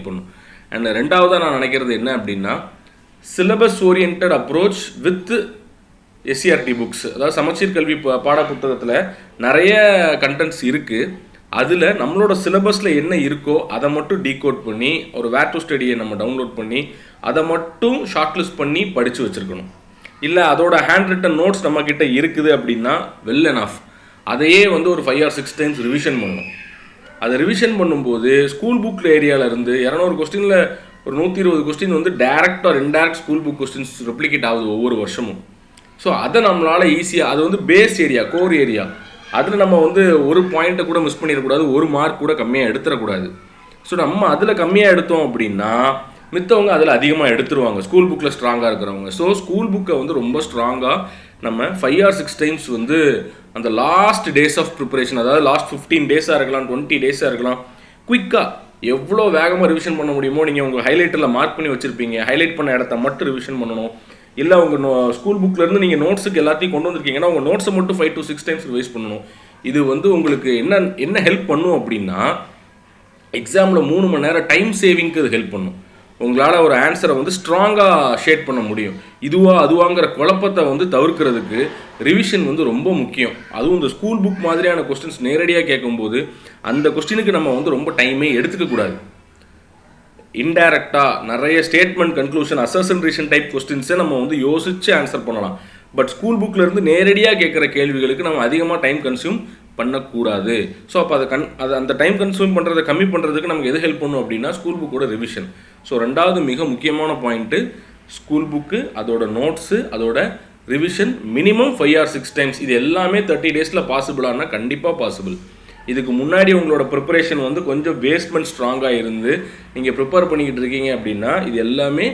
பண்ணும். அண்ட் ரெண்டாவதாக நான் நினைக்கிறது என்ன அப்படின்னா, syllabus oriented approach with SCERT books. அதாவது சமச்சீர் கல்வி பாட புத்தகத்தில் நிறைய கண்டென்ட்ஸ் இருக்குது. அதில் நம்மளோட சிலபஸில் என்ன இருக்கோ அதை மட்டும் டீகோட் பண்ணி ஒரு வேர் டு ஸ்டடியை நம்ம டவுன்லோட் பண்ணி அதை மட்டும் ஷார்ட் லிஸ்ட் பண்ணி படித்து வச்சுருக்கணும். இல்லை அதோட ஹேண்ட் ரிட்டன் நோட்ஸ் நம்மக்கிட்ட இருக்குது அப்படின்னா வெல் எனாஃப். அதையே ஒரு 5 or 6 டைம்ஸ் ரிவிஷன் பண்ணணும். அதை ரிவிஷன் பண்ணும்போது ஸ்கூல் புக் ஏரியாவிலேருந்து 200 கொஸ்டினில் ஒரு 120 question direct R indirect school book questions replicate ஆகுது ஒவ்வொரு வருஷமும். ஸோ அதை நம்மளால் ஈஸியாக அது பேஸ் ஏரியா, கோர் ஏரியா, அதில் நம்ம ஒரு பாயிண்ட்டை கூட மிஸ் பண்ணிடக்கூடாது, ஒரு மார்க் கூட கம்மியாக எடுத்துடக்கூடாது. ஸோ நம்ம அதில் கம்மியாக எடுத்தோம் அப்படின்னா மித்தவங்க அதில் அதிகமாக எடுத்துருவாங்க, ஸ்கூல் புக்கில் ஸ்ட்ராங்காக இருக்கிறவங்க. ஸோ ஸ்கூல் புக்கை ரொம்ப ஸ்ட்ராங்காக நம்ம 5 or 6 டைம்ஸ் அந்த லாஸ்ட் டேஸ் ஆஃப் ப்ரிப்பரேஷன், அதாவது லாஸ்ட் 15 டேஸாக இருக்கலாம், 20 டேஸாக இருக்கலாம், குயிக்காக எவ்வளோ வேகமாக ரிவிஷன் பண்ண முடியுமோ நீங்கள் உங்கள் ஹைலைட்டில் மார்க் பண்ணி வச்சுருப்பீங்க, ஹைலைட் பண்ண இடத்த மட்டும் ரிவிஷன் பண்ணணும். இல்லை உங்கள் ஸ்கூல் புக்கிலேருந்து நீங்கள் நோட்ஸுக்கு எல்லாத்தையும் கொண்டு வந்திருக்கீங்கன்னா உங்கள் நோட்ஸை மட்டும் 5 to 6 டைம்ஸ் ரிவைஸ் பண்ணணும். இது உங்களுக்கு என்ன ஹெல்ப் பண்ணும் அப்படின்னா, எக்ஸாமில் 3 மணி நேரம் டைம் சேவிங்க்கு அது ஹெல்ப் பண்ணும். உங்களால் ஒரு ஆன்சரை ஸ்ட்ராங்காக ஷேட் பண்ண முடியும். அதுவாங்கிற குழப்பத்தை தவிர்க்கிறதுக்கு ரிவிஷன் ரொம்ப முக்கியம். அதுவும் இந்த ஸ்கூல் புக் மாதிரியான கொஸ்டின்ஸ் நேரடியாக கேட்கும்போது அந்த கொஸ்டினுக்கு நம்ம ரொம்ப டைமே எடுத்துக்கக்கூடாது. இன்டைரக்டாக நிறைய ஸ்டேட்மெண்ட், கன்க்ளூஷன், அசர்ஷன் டைப் கொஸ்டின்ஸை நம்ம யோசித்து ஆன்சர் பண்ணலாம். பட் ஸ்கூல் புக்கிலேருந்து நேரடியாக கேட்குற கேள்விகளுக்கு நம்ம அதிகமாக டைம் கன்சியூம் பண்ணக்கூடாது. ஸோ அப்போ அந்த டைம் கன்சியூம் பண்ணுறதை கம்மி பண்ணுறதுக்கு நமக்கு எது ஹெல்ப் பண்ணும் அப்படின்னா ஸ்கூல் புக்கோட ரிவிஷன். ஸோ ரெண்டாவது மிக முக்கியமான பாயிண்ட்டு ஸ்கூல் புக்கு, அதோட நோட்ஸு, அதோட ரிவிஷன் மினிமம் 5 or 6 டைம்ஸ். இது எல்லாமே 30 டேஸில் பாசிபிளானா கண்டிப்பாக பாசிபிள். இதுக்கு முன்னாடி உங்களோட ப்ரிப்பரேஷன் கொஞ்சம் பேஸ்மெண்ட் ஸ்ட்ராங்காக இருந்து நீங்கள் ப்ரிப்பேர் பண்ணிக்கிட்டு இருக்கீங்க அப்படின்னா இது எல்லாமே